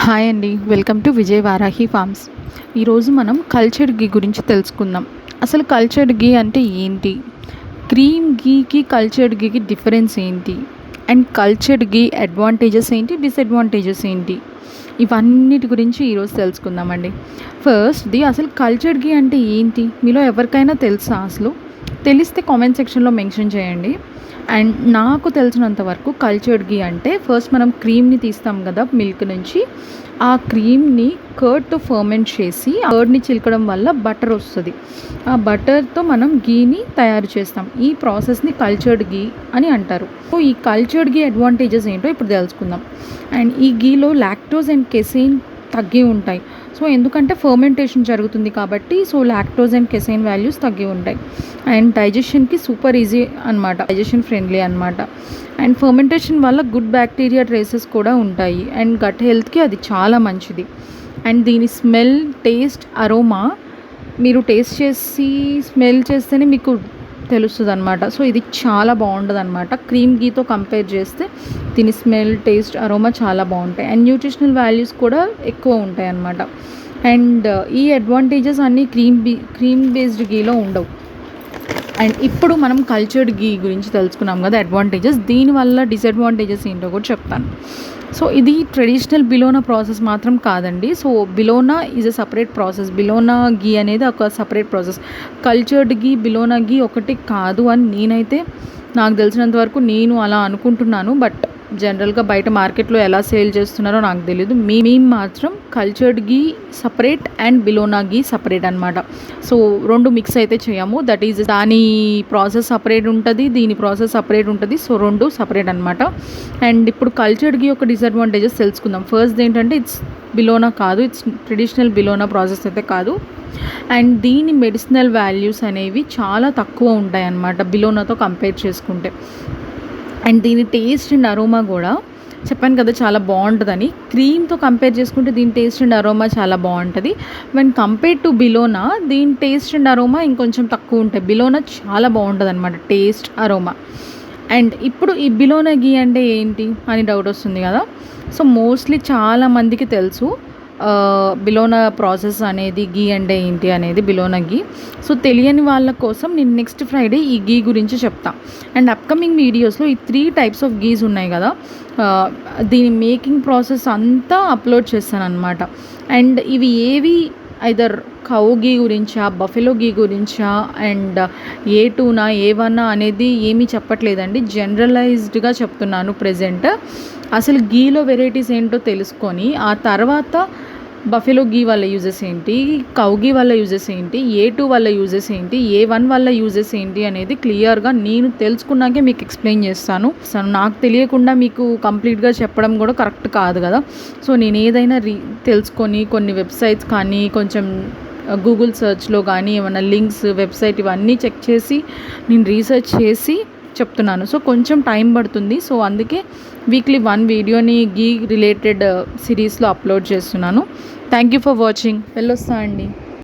Hi అండి, welcome to Vijay Varahi farms. ఈరోజు మనం కల్చర్డ్ గీ గురించి తెలుసుకుందాం. అసలు కల్చర్డ్ గీ అంటే ఏంటి, క్రీమ్ గీకి కల్చర్డ్ గీకి డిఫరెన్స్ ఏంటి, అండ్ కల్చర్డ్ గీ అడ్వాంటేజెస్ ఏంటి, డిసడ్వాంటేజెస్ ఏంటి, ఇవన్నిటి గురించి ఈరోజు తెలుసుకుందామండి. ఫస్ట్ది అసలు కల్చర్డ్ గీ అంటే ఏంటి, మీలో ఎవరికైనా తెలుసా? అసలు తెలిస్తే కామెంట్ సెక్షన్లో మెన్షన్ చేయండి. అండ్ నాకు తెలిసినంత వరకు కల్చర్డ్ గీ అంటే ఫస్ట్ మనం క్రీమ్ని తీస్తాం కదా మిల్క్ నుంచి, ఆ క్రీమ్ని కర్డ్తో ఫర్మెంట్ చేసి కర్డ్ని చిలకడం వల్ల బటర్ వస్తుంది. ఆ బటర్తో మనం గీని తయారు చేస్తాం. ఈ ప్రాసెస్ని కల్చర్డ్ గీ అని అంటారు. సో ఈ కల్చర్డ్ గీ అడ్వాంటేజెస్ ఏంటో ఇప్పుడు తెలుసుకుందాం. అండ్ ఈ గీలో లాక్టోజ్ అండ్ కెసైన్ తగ్గి ఉంటాయి. సో ఎందుకంటే ఫర్మెంటేషన్ జరుగుతుంది కాబట్టి, సో లాక్టోజ్ అండ్ కెసైన్ వాల్యూస్ తగ్గి ఉంటాయి. అండ్ డైజెషన్కి సూపర్ ఈజీ అనమాట, డైజెషన్ ఫ్రెండ్లీ అనమాట. అండ్ ఫర్మెంటేషన్ వల్ల గుడ్ బ్యాక్టీరియా ట్రేసెస్ కూడా ఉంటాయి. అండ్ గట్ హెల్త్కి అది చాలా మంచిది. అండ్ దీని స్మెల్, టేస్ట్, అరోమా మీరు టేస్ట్ చేసి స్మెల్ చేస్తేనే మీకు తెలుస్తుంది అనమాట. సో ఇది చాలా బాగుంటుంది అనమాట. క్రీమ్ గీతో కంపేర్ చేస్తే దీని స్మెల్, టేస్ట్, అరోమా చాలా బాగుంటాయి. అండ్ న్యూట్రిషనల్ వాల్యూస్ కూడా ఎక్కువ ఉంటాయి అన్నమాట. అండ్ ఈ అడ్వాంటేజెస్ అన్నీ క్రీమ్ బేస్డ్ గీలో ఉండవు. అండ్ ఇప్పుడు మనం కల్చర్డ్ గీ గురించి తెలుసుకున్నాం కదా అడ్వాంటేజెస్. దీనివల్ల డిసడ్వాంటేజెస్ ఏంటో కూడా చెప్తాను. సో ఇది ట్రెడిషనల్ బిలోనా ప్రాసెస్ మాత్రం కాదండి. So bilona is a separate process. Bilona ghee అనేది ఒక separate process. Cultured ghee, bilona ghee ఒకటి కాదు అని నేనైతే, నాకు తెలిసినంత వరకు నేను అలా అనుకుంటున్నాను. బట్ జనరల్గా బయట మార్కెట్లో ఎలా సేల్ చేస్తున్నారో నాకు తెలియదు. మేము మాత్రం cultured ghee separate and bilona ghee separate అనమాట. సో రెండు మిక్స్ అయితే చేయము. దట్ ఈజ్ దాని ప్రాసెస్ సపరేట్ ఉంటుంది, దీని ప్రాసెస్ సపరేట్ ఉంటుంది. సో రెండు సపరేట్ అనమాట. అండ్ ఇప్పుడు కల్చర్డ్ గీ యొక్క డిసడ్వాంటేజెస్ తెలుసుకుందాం. ఫస్ట్ ఏంటంటే ఇట్స్ బిలోనా కాదు, ఇట్స్ ట్రెడిషనల్ బిలోనా ప్రాసెస్ అయితే కాదు. అండ్ దీని మెడిసినల్ వాల్యూస్ అనేవి చాలా తక్కువ ఉంటాయి అన్నమాట బిలోనాతో కంపేర్ చేసుకుంటే. అండ్ దీని టేస్ట్ అండ్ అరోమా కూడా చెప్పాను కదా చాలా బాగుంటుందని. క్రీమ్తో కంపేర్ చేసుకుంటే దీని టేస్ట్ అండ్ అరోమా చాలా బాగుంటుంది. వెన్ కంపేర్ టు బిలోనా, దీని టేస్ట్ అండ్ అరోమా ఇంకొంచెం తక్కువ ఉంటాయి. బిలోనా చాలా బాగుంటుంది అనమాట టేస్ట్, అరోమా. అండ్ ఇప్పుడు ఈ బిలోనా గీ అంటే ఏంటి అని డౌట్ వస్తుంది కదా. సో మోస్ట్లీ చాలామందికి తెలుసు బిలోనా ప్రాసెస్ అనేది, గీ అంటే ఏంటి అనేది, బిలోనా గీ. సో తెలియని వాళ్ళ కోసం నేను నెక్స్ట్ ఫ్రైడే ఈ గీ గురించి చెప్తా. అండ్ అప్కమింగ్ వీడియోస్లో ఈ 3 టైప్స్ ఆఫ్ గీస్ ఉన్నాయి కదా, దీని మేకింగ్ ప్రాసెస్ అంతా అప్లోడ్ చేస్తాను అనమాట. అండ్ ఇవి ఏవి ఐదర్ కౌ గీ గురించా, బఫెలో గీ గురించా, అండ్ ఏ2నా ఏ1 అనేది ఏమీ చెప్పట్లేదండి. జనరలైజ్డ్గా చెప్తున్నాను ప్రెజెంట్. అసలు గీలో వెరైటీస్ ఏంటో తెలుసుకొని ఆ తర్వాత బఫెలో గీ వల్ల యూజెస్ ఏంటి, కౌ గీ వల్ల యూజెస్ ఏంటి, ఏ2 వల్ల యూజెస్ ఏంటి, ఏ1 వల్ల యూజెస్ ఏంటి అనేది క్లియర్గా నేను తెలుసుకున్నాకే మీకు ఎక్స్ప్లెయిన్ చేస్తాను. నాకు తెలియకుండా మీకు కంప్లీట్గా చెప్పడం కూడా కరెక్ట్ కాదు కదా. సో నేను ఏదైనా తెలుసుకొని కొన్ని వెబ్సైట్స్ కానీ, కొంచెం గూగుల్ సర్చ్లో కానీ ఏమైనా లింక్స్, వెబ్సైట్ ఇవన్నీ చెక్ చేసి నేను రీసెర్చ్ చేసి చెప్తున్నాను. సో కొంచెం టైం పడుతుంది. సో అందుకే వీక్లీ 1 వీడియోని గీ రిలేటెడ్ సిరీస్లో అప్లోడ్ చేస్తున్నాను. Thank you for watching. వెళ్ళొస్తా అండి.